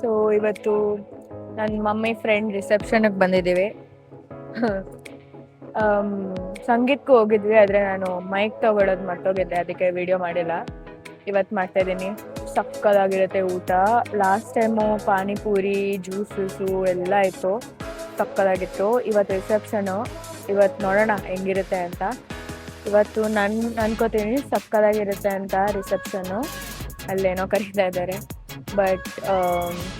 So ಇವತ್ತು ನನ್ನ mummy friend ರಿಸೆಪ್ಷನ್ಗೆ ಬಂದಿದ್ದೀವಿ. ಸಂಗೀತಕ್ಕೂ ಹೋಗಿದ್ವಿ, ಆದರೆ ನಾನು ಮೈಕ್ ತೊಗೊಳೋದು ಮರ್ತೋಗಿದ್ದೆ, ಅದಕ್ಕೆ ವಿಡಿಯೋ ಮಾಡಿಲ್ಲ. ಇವತ್ತು ಮಾಡ್ತಾಯಿದ್ದೀನಿ. ಸಕ್ಕತ್ತಾಗಿರುತ್ತೆ ಊಟ. ಲಾಸ್ಟ್ ಟೈಮು ಪಾನಿಪೂರಿ, ಜ್ಯೂಸಸ್ಸು ಎಲ್ಲ ಇತ್ತು, ಸಕ್ಕತ್ತಾಗಿತ್ತು. ಇವತ್ತು ರಿಸೆಪ್ಷನು, ಇವತ್ತು ನೋಡೋಣ ಹೆಂಗಿರುತ್ತೆ ಅಂತ. ಇವತ್ತು ನಾನು ಅನ್ಕೋತೀನಿ ಸಕ್ಕತ್ತಾಗಿರುತ್ತೆ ಅಂತ ರಿಸೆಪ್ಷನ್ನು. ಅಲ್ಲೇನೋ ಕರೀತಾ ಇದ್ದಾರೆ, ಬಟ್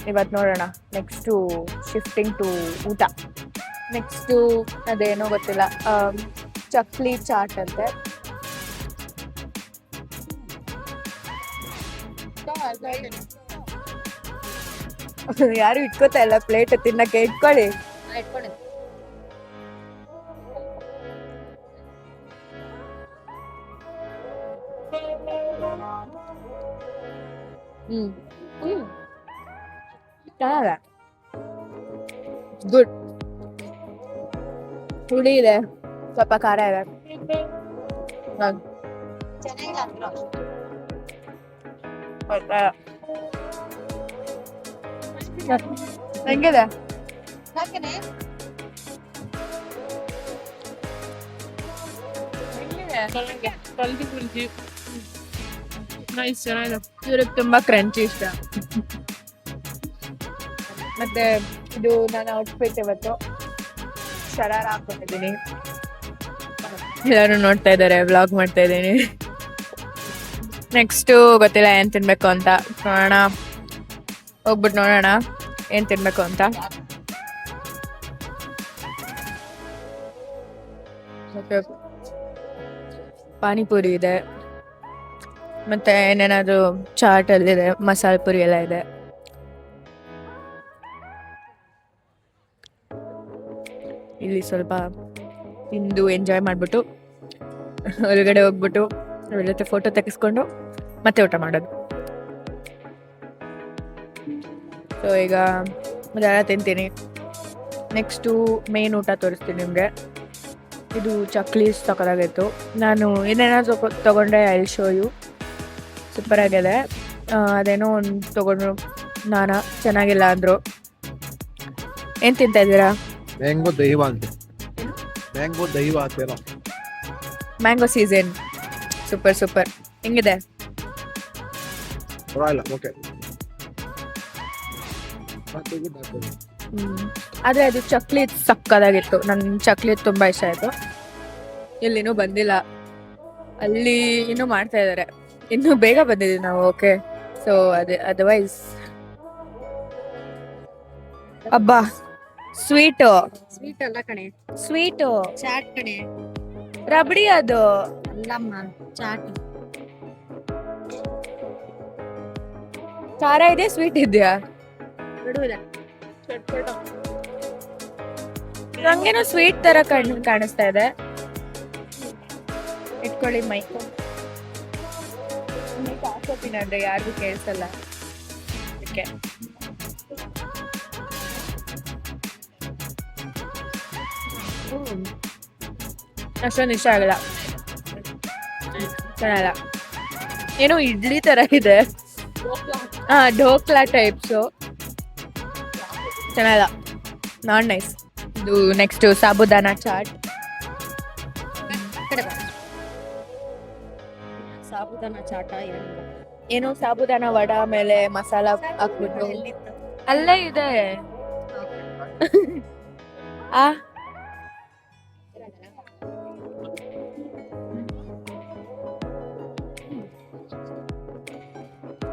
ಇವತ್ತು ನೋಡೋಣ. ನೆಕ್ಸ್ಟು ಶಿಫ್ಟಿಂಗ್ ಟು ಊಟ. ನೆಕ್ಸ್ಟು ಅದೇನೋ ಗೊತ್ತಿಲ್ಲ, ಚಕ್ಲಿ ಚಾಟ್ ಅಂತೆ. ಯಾರು ಇಟ್ಕೋತಾ ಇಲ್ಲ ಪ್ಲೇಟ್ ತಿನ್ನಕ್ಕೆ, ಇಟ್ಕೊಳ್ಳಿ. ಗುಡ್. ಹುಳಿ ಇದೆ, ಸ್ವಲ್ಪ ಖಾರ ಇದೆ. ಹೆಂಗಿದೆ? ಇವ್ರಿಗೆ ತುಂಬಾ ಕ್ರಂಚಿ ಇಷ್ಟ. ಮತ್ತೆ ಇದು ನನ್ನ ಔಟ್ಫಿಟ್. ಇವತ್ತು ಶರಾರ ಹಾಕೊಂಡಿದ್ದೀನಿ, ಎಲ್ಲರೂ ನೋಡ್ತಾ ಇದ್ದಾರೆ, ವ್ಲಾಗ್ ಮಾಡ್ತಾ ಇದ್ದೀನಿ. ನೆಕ್ಸ್ಟು ಗೊತ್ತಿಲ್ಲ ಏನ್ ತಿನ್ಬೇಕು ಅಂತ, ನೋಡೋಣ, ಹೋಗ್ಬಿಟ್ಟು ನೋಡೋಣ ಏನ್ ತಿನ್ಬೇಕು ಅಂತ. ಮತ್ತೆ ಪಾನಿಪುರಿ ಇದೆ, ಮತ್ತೆ ಏನೇನಾದ್ರು ಚಾಟ್ ಅಲ್ಲಿದೆ, ಮಸಾಲೆ ಪುರಿ ಎಲ್ಲ ಇದೆ. ಇಲ್ಲಿ ಸ್ವಲ್ಪ ತಿಂದು ಎಂಜಾಯ್ ಮಾಡಿಬಿಟ್ಟು ಹೊರಗಡೆ ಹೋಗ್ಬಿಟ್ಟು ಅವ್ರ ಜೊತೆ ಫೋಟೋ ತೆಗೆಸ್ಕೊಂಡು ಮತ್ತೆ ಊಟ ಮಾಡೋದು. ಸೊ ಈಗ ಅದೆಲ್ಲ ತಿಂತೀನಿ. ನೆಕ್ಸ್ಟು ಮೇನ್ ಊಟ ತೋರಿಸ್ತೀನಿ ನಿಮಗೆ. ಇದು ಚಕ್ಲಿ ತಗೊಳಾಗಿತ್ತು. ನಾನು ಏನೇನಾದ್ರು ತೊಗೊಂಡೆ I will show you. Super ಆಗಿದೆ. ಅದೇನೋ ಒಂದು ತೊಗೊಂಡ್ರು, ನಾನು ಚೆನ್ನಾಗಿಲ್ಲ ಅಂದರು. ಏನು ತಿಂತಾ ಇದ್ದೀರಾ? ಮ್ಯಾಂಗೋ ದಹಿವಾ ಅಂತೆ. ಮ್ಯಾಂಗೋ ದಹಿವಾ ಅಂತೆಲ್ಲ. Mango season. Super super. ಹೆಂಗಿದೆ? ಪರವಾಗಿಲ್ಲ, ಓಕೆ. ಆದರೆ ಅದು ಚಕ್ಲಿ ಸಕ್ಕದಾಗಿತ್ತು. ನನ್ನ ಚಕ್ಲಿ ತುಂಬ ಇಷ್ಟ ಆಯಿತು. ಇಲ್ಲಿನೂ ಬಂದಿಲ್ಲ, ಅಲ್ಲಿ ಇನ್ನೂ ಮಾಡ್ತಾ ಇದ್ದಾರೆ. ಇನ್ನೂ ಬೇಗ ಬಂದಿದ್ದೀವಿ ನಾವು. ಓಕೆ, ಸೊ ಅದೇ ಅದರ್ವೈಸ್ ಅಬ್ಬಾ ಸ್ವೀಟು. ಸ್ವೀಟ್ ಅಲ್ಲ ಕಣೆ, ಸ್ವೀಟು ಚಾಟ್ ಕಣೆ. ರಬಡಿ ಅದು ಅಲ್ಲಮ್ಮ, ಚಾಟ್. ಖಾರ ಇದೆ, ಸ್ವೀಟ್ ಇದೆಯಾ? ಬಿಡುವಿಲ್ಲ. ನಂಗೇನೋ ಸ್ವೀಟ್ ತರ ಕಾಣಿಸ್ತಾ ಇದೆ. ಇಟ್ಕೊಳ್ಳಿ ಮೈಕು. ಹಾಕೋತೀನಿ ಅಂದ್ರೆ ಯಾರಿಗೂ ಕೇಳಿಸಲ್ಲ, ಅದಕ್ಕೆ. ಅಷ್ಟೊಂದು ಇಷ್ಟ ಆಗಲ್ಲ, ಚೆನ್ನಾಗಲ್ಲ. ಏನೋ ಇಡ್ಲಿ ತರ ಇದೆ, ಢೋಕ್ಲಾ ಟೈಪ್ಸು. ಚೆನ್ನಾಗಲ್ಲ, ನಾಟ್ ನೈಸ್. ಇದು ನೆಕ್ಸ್ಟ್ ಸಾಬುದಾನ ಚಾಟ್. ಸಾಬುದಾನ ಚಾಟ ಏನೋ ಸಾಬುದಾನ ವಡ ಮೇಲೆ ಮಸಾಲ ಹಾಕ್ಬಿಟ್ಟು ಅಲ್ಲೇ ಇದೆ. ಆ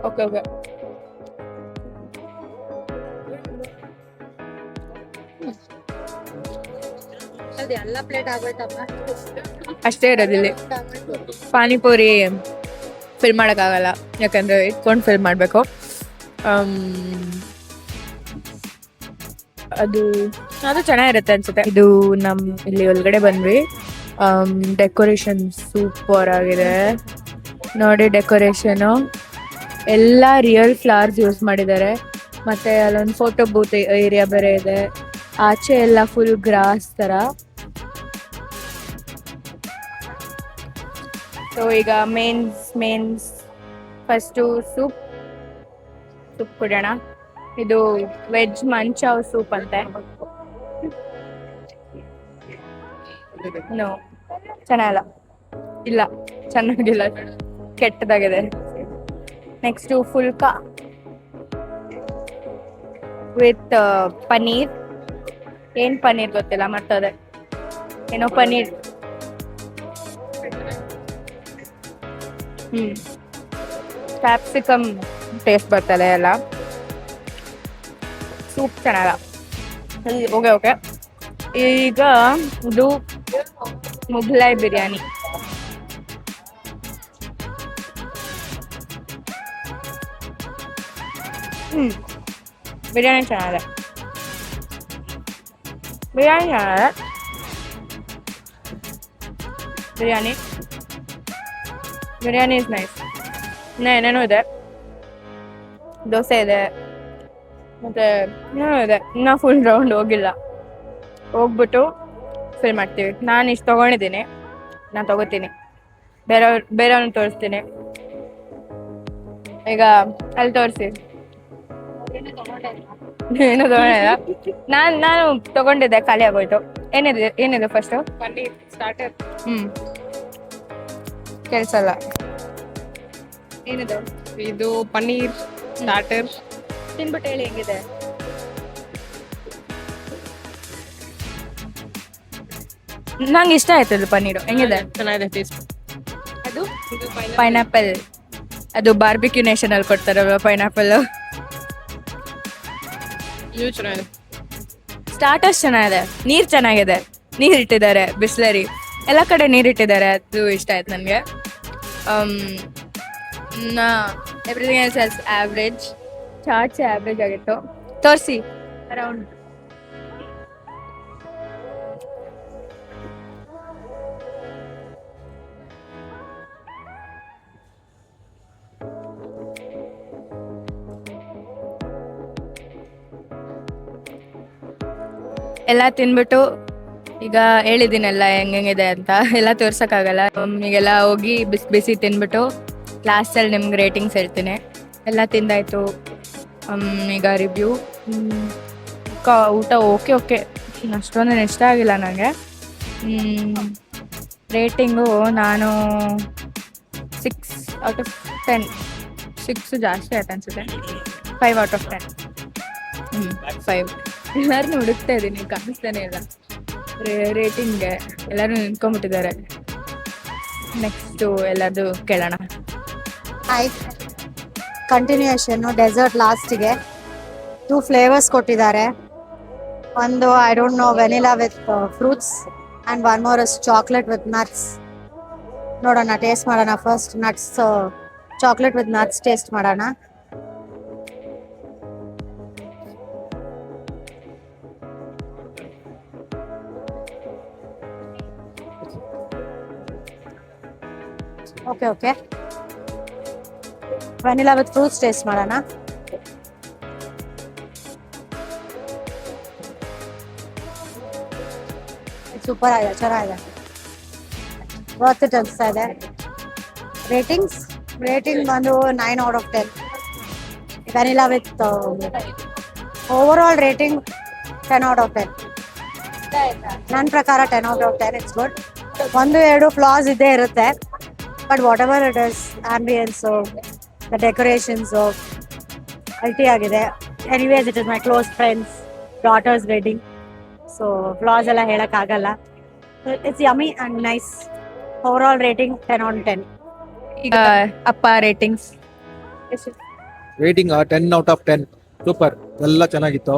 ಓಕೆ ಓಕೆ. ಎಲ್ಲ ಪ್ಲೇಟ್ ಆಗೋಯ್ತಮ್ಮ. ಅಷ್ಟೇ ಇರೋದಿಲ್ಲಿ. ಪಾನಿಪುರಿ ಫಿಲ್ ಮಾಡೋಕ್ಕಾಗಲ್ಲ, ಯಾಕಂದರೆ ಇಟ್ಕೊಂಡು ಫಿಲ್ ಮಾಡಬೇಕು. ಅದು ಚೆನ್ನಾಗಿರುತ್ತೆ ಅನ್ಸುತ್ತೆ. ಇದು ನಮ್ಮ ಇಲ್ಲಿ ಒಳಗಡೆ ಬಂದ್ವಿ. ಡೆಕೋರೇಷನ್ ಸೂಪರ್ ಆಗಿದೆ ನೋಡಿ. ಡೆಕೋರೇಷನು ಎಲ್ಲ ರಿಯಲ್ ಫ್ಲವರ್ಸ್ ಯೂಸ್ ಮಾಡಿದ್ದಾರೆ. ಮತ್ತು ಅಲ್ಲೊಂದು ಫೋಟೋ ಬೂತ್ ಏರಿಯಾ ಬೇರೆ ಇದೆ. ಆಚೆ ಎಲ್ಲ ಫುಲ್ ಗ್ರಾಸ್ ಥರ. ಸೊ ಈಗ ಮೇನ್ಸ್ ಫಸ್ಟು ಸೂಪ್ ಕುಡಿಯೋಣ. ಇದು ವೆಜ್ ಮಂಚಾವ್ ಸೂಪ್ ಅಂತೆ. ನೋ ಚೆನ್ನಾಗಿಲ್ಲ, ಇಲ್ಲ ಚೆನ್ನಾಗಿಲ್ಲ, ಕೆಟ್ಟದಾಗಿದೆ. Next phulka with paneer. ಏನ್ ಪನ್ನೀರ್ ಗೊತ್ತಿಲ್ಲ, ಮತ್ತದೇ ಏನೋ ಪನ್ನೀರ್. ಕ್ಯಾಪ್ಸಿಕಮ್ ಟೇಸ್ಟ್ ಬರ್ತದೆ ಎಲ್ಲ. ಸೂಪ್ ಚೆನ್ನಾಗ. Okay okay. ಈಗ ಇದು ಮುಘಲಾಯ್ ಬಿರಿಯಾನಿ. ಬಿರಿಯಾನಿ ಚೆನ್ನಾಗಿದೆ. ಬಿರಿಯಾನಿ ಚೆನ್ನಾಗಿದೆ. Biryani is nice. ಇನ್ನ ಏನೇನೋ ಇದೆ, ದೋಸೆ ಇದೆ, ಮತ್ತೆ ಇನ್ನೂ ಇದೆ. ಇನ್ನೂ ಫುಲ್ ರೌಂಡ್ ಹೋಗಿಲ್ಲ, ಹೋಗ್ಬಿಟ್ಟು ಫಿಲ್ ಮಾಡ್ತೀವಿ. ನಾನು ಇಷ್ಟು ತೊಗೊಂಡಿದ್ದೀನಿ, ನಾನು ತೊಗೋತೀನಿ. ಬೇರೆಯವ್ರನ್ನ ತೋರಿಸ್ತೀನಿ. ಈಗ ಅಲ್ಲಿ ತೋರಿಸಿ. ಏನು ತಗೊಂಡಿಲ್ಲ. ನಾನು ತಗೊಂಡಿದ್ದೆ, ಖಾಲಿ ಆಗೋಯ್ತು. ಏನಿದೆ ಫಸ್ಟು? ಪನ್ನೀರ್ ಸ್ಟಾರ್ಟರ್. ಕೆಲಸಲ್ಲ. ಏನಿದೆ ಇದು ಪನ್ನೀರ್ ಸ್ಟಾರ್ಟರ್. ತಿನ್ಬಿಟ್ಟು ಹೇಳಿ ಹೆಂಗಿದೆ. ನಂಗೆ ಇಷ್ಟ ಆಯ್ತು ಇದು ಪನ್ನೀರು. ಹೆಂಗಿದೆ? ಚೆನ್ನಾಗಿದೆ ಟೇಸ್ಟ್. ಅದು ಪೈನಾಪಲ್. ಅದು ಬಾರ್ಬಿಕ್ಯೂ ನೇಷನ್ ಅಲ್ಲಿ ಕೊಡ್ತಾರಲ್ವ ಪೈನಾಪಲ್. ಇದು ಚೆನ್ನಾಗಿದೆ. ಸ್ಟಾರ್ಟರ್ಸ್ ಚೆನ್ನಾಗಿದೆ. ನೀರ್ ಚೆನ್ನಾಗಿದೆ. ನೀರ್ ಇಟ್ಟಿದ್ದಾರೆ, ಬಿಸ್ಲರಿ ಎಲ್ಲ ಕಡೆ ನೀರ್ ಇಟ್ಟಿದ್ದಾರೆ. ಅದು ಇಷ್ಟ ಆಯ್ತು ನನಗೆ. Everything else average. Chaats average ಆಗಿತ್ತು. ತೋರಿಸಿ ಅರೌಂಡ್. ಎಲ್ಲ ತಿನ್ಬಿಟ್ಟು ಈಗ ಹೇಳಿದ್ದೀನಲ್ಲ ಹೆಂಗಿದೆ ಅಂತ. ಎಲ್ಲ ತೋರ್ಸೋಕ್ಕಾಗಲ್ಲ. ಈಗೆಲ್ಲ ಹೋಗಿ ಬಿಸಿ ತಿನ್ಬಿಟ್ಟು ಲಾಸ್ಟಲ್ಲಿ ನಿಮ್ಗೆ ರೇಟಿಂಗ್ಸ್ ಹೇಳ್ತೀನಿ. ಎಲ್ಲ ತಿಂದಾಯ್ತು. ಈಗ ರಿವ್ಯೂ. ಊಟ ಓಕೆ ಓಕೆ, ಅಷ್ಟೊಂದು ಇಷ್ಟ ಆಗಿಲ್ಲ ನನಗೆ. ರೇಟಿಂಗು ನಾನು 6/10. 6 ಜಾಸ್ತಿ ಆಯ್ತು ಅನ್ಸುತ್ತೆ. 5/10. 5. ಎಲ್ಲರನ್ನೂ ಹುಡುಕ್ತಾ ಇದ್ದೀನಿ, ಕಾಣಿಸ್ತಾನೆ ಇಲ್ಲ ರೇಟಿಂಗ್ಗೆ. ಎಲ್ಲರೂ ನಿಂತ್ಕೊಂಡ್ಬಿಟ್ಟಿದ್ದಾರೆ. ನೆಕ್ಸ್ಟು ಎಲ್ಲದು ಕೇಳೋಣ. ಕಂಟಿನ್ಯೂಯೇಷನ್ ಡೆಸರ್ಟ್ ಲಾಸ್ಟಿಗೆ 2 ಫ್ಲೇವರ್ಸ್ ಕೊಟ್ಟಿದ್ದಾರೆ. ಒಂದು I don't know, vanilla with fruits and one more is chocolate with nuts. ನೋಡೋಣ, ಟೇಸ್ಟ್ ಮಾಡೋಣ. First nuts, chocolate with nuts taste ಮಾಡೋಣ. Okay okay. Vanilla with fruits taste ಮಾಡೋಣ. ಸೂಪರ್ ಆಗಿದೆ, ಚೆನ್ನಾಗಿದೆ, ವರ್ತ್ ಇಟ್ ಅನಿಸ್ತಾ ಇದೆ. ರೇಟಿಂಗ್ ಬಂದು 9/10. Vanilla with overall rating 10/10. ನನ್ನ ಪ್ರಕಾರ 10/10 ಇಟ್ಸ್ ಗುಡ್. 1-2 ಫ್ಲಾಸ್ ಇದ್ದೇ ಇರುತ್ತೆ, but whatever it is, ambience, the decorations ಅಲ್ಟಿ ಆಗಿದೆ. Anyways it is my close friends daughters wedding, so flaws ಎಲ್ಲ ಹೇಳೋಕ್ಕಾಗಲ್ಲ. It's yummy and nice. Overall rating 10/10. ಈಗ ಅಪ್ಪ ರೇಟಿಂಗ್ಸ್. ರೇಟಿಂಗ್ 10/10. ಸೂಪರ್, ಎಲ್ಲ ಚೆನ್ನಾಗಿತ್ತು.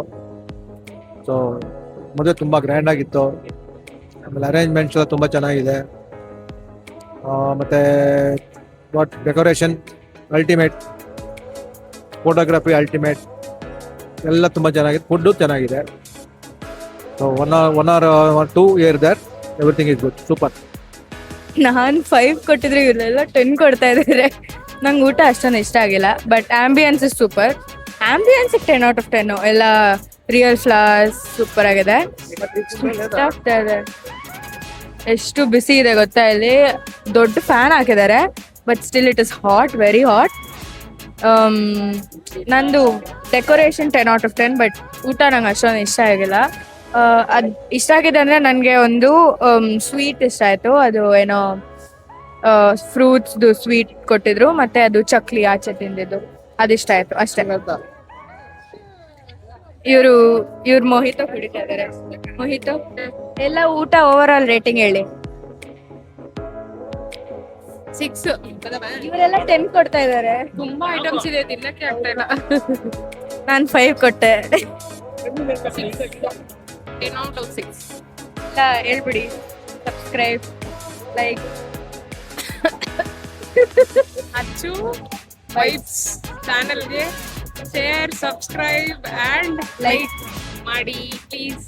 ಸೊ ಮದುವೆ ತುಂಬ ಗ್ರ್ಯಾಂಡ್ ಆಗಿತ್ತು. ಆಮೇಲೆ ಅರೇಂಜ್ಮೆಂಟ್ಸ್ ಎಲ್ಲ ತುಂಬ ಚೆನ್ನಾಗಿದೆ. ಮತ್ತು ಡೆಕೋರೇಷನ್ ಅಲ್ಟಿಮೇಟ್, ಫೋಟೋಗ್ರಫಿ ಅಲ್ಟಿಮೇಟ್, ಎಲ್ಲ ತುಂಬ ಚೆನ್ನಾಗಿದೆ. ಫುಡ್ಡು ಚೆನ್ನಾಗಿದೆ. So 1 or 2 years there, everything is good. Super. ನಾನು 5 ಕೊಟ್ಟಿದ್ರೆ ಇವರೆಲ್ಲ 10 ಕೊಡ್ತಾ ಇದ್ದಾರೆ. ನಂಗೆ ಊಟ ಅಷ್ಟೊಂದು ಇಷ್ಟ ಆಗಿಲ್ಲ, ಬಟ್ ಆಂಬಿಯನ್ಸ್ ಇಸ್ ಸೂಪರ್. ಆಂಬಿಯನ್ಸಿಗೆ 10/10. ಎಲ್ಲ ರಿಯಲ್ ಫ್ಲವರ್ಸ್ ಸೂಪರ್ ಆಗಿದೆ. ಎಷ್ಟು ಬಿಸಿ ಇದೆ ಗೊತ್ತಾ ಇಲ್ಲಿ. ದೊಡ್ಡ ಫ್ಯಾನ್ ಹಾಕಿದ್ದಾರೆ, but still it is hot, very hot. ನಂದು ಡೆಕೋರೇಷನ್ 10/10, ಬಟ್ ಊಟ ನಂಗೆ ಅಷ್ಟೊಂದು ಇಷ್ಟ ಆಗಿಲ್ಲ. ಅದು ಇಷ್ಟ ಆಗಿದೆ ಅಂದರೆ ನನಗೆ ಒಂದು ಸ್ವೀಟ್ ಇಷ್ಟ ಆಯಿತು. ಅದು ಏನೋ ಫ್ರೂಟ್ಸ್ದು ಸ್ವೀಟ್ ಕೊಟ್ಟಿದ್ರು, ಮತ್ತೆ ಅದು ಚಕ್ಲಿ ಆಚೆ ತಿಂದಿದ್ದು ಅದಿಷ್ಟ ಆಯಿತು ಅಷ್ಟೇ. ಇವ್ರು ಮೊಹಿತೋ ಕುಡಿತಾ ಇದ್ದಾರೆ. ಮೊಹಿತೋ ಎಲ್ಲ ಊಟ ಓವರ್ ಆಲ್ ರೇಟಿಂಗ್ ಹೇಳಿ. 6. ಇವರೆಲ್ಲ 10 ಕೊಡ್ತಾ ಇದ್ದಾರೆ. ತುಂಬಾ ಐಟಮ್ಸ್ ಇದೆ, ತಿನ್ನಕ್ಕೆ ಆಗ್ತಾ ಇಲ್ಲ. ನಾನು 5 ಕೊಟ್ಟೆ. 10 out of 6. ಎಲ್ಲ ಹೇಳ್ಬಿಡಿ. Subscribe, like. ಅಚ್ಚು ವೈಬ್ಸ್ ಚಾನೆಲ್ಗೆ ಶೇರ್, ಸಬ್ಸ್ಕ್ರೈಬ್ ಅಂಡ್ ಲೈಕ್ ಮಾಡಿ please.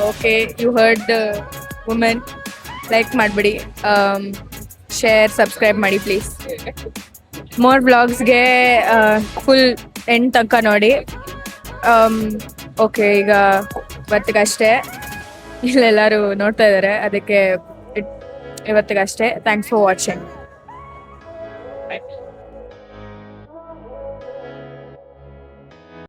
Okay, you heard the women. Like ಮಾಡಿಬಿಡಿ, ಶೇರ್, ಸಬ್ಸ್ಕ್ರೈಬ್ ಮಾಡಿ ಪ್ಲೀಸ್. ಮೋರ್ ಬ್ಲಾಗ್ಸ್ಗೆ ಫುಲ್ ಎಂಡ್ ತನಕ ನೋಡಿ. ಓಕೆ, ಈಗ ಇವತ್ತಿಗಷ್ಟೇ. ಇಲ್ಲೆಲ್ಲರೂ ನೋಡ್ತಾ ಇದ್ದಾರೆ, ಅದಕ್ಕೆ ಇವತ್ತಿಗಷ್ಟೇ. Thanks for watching.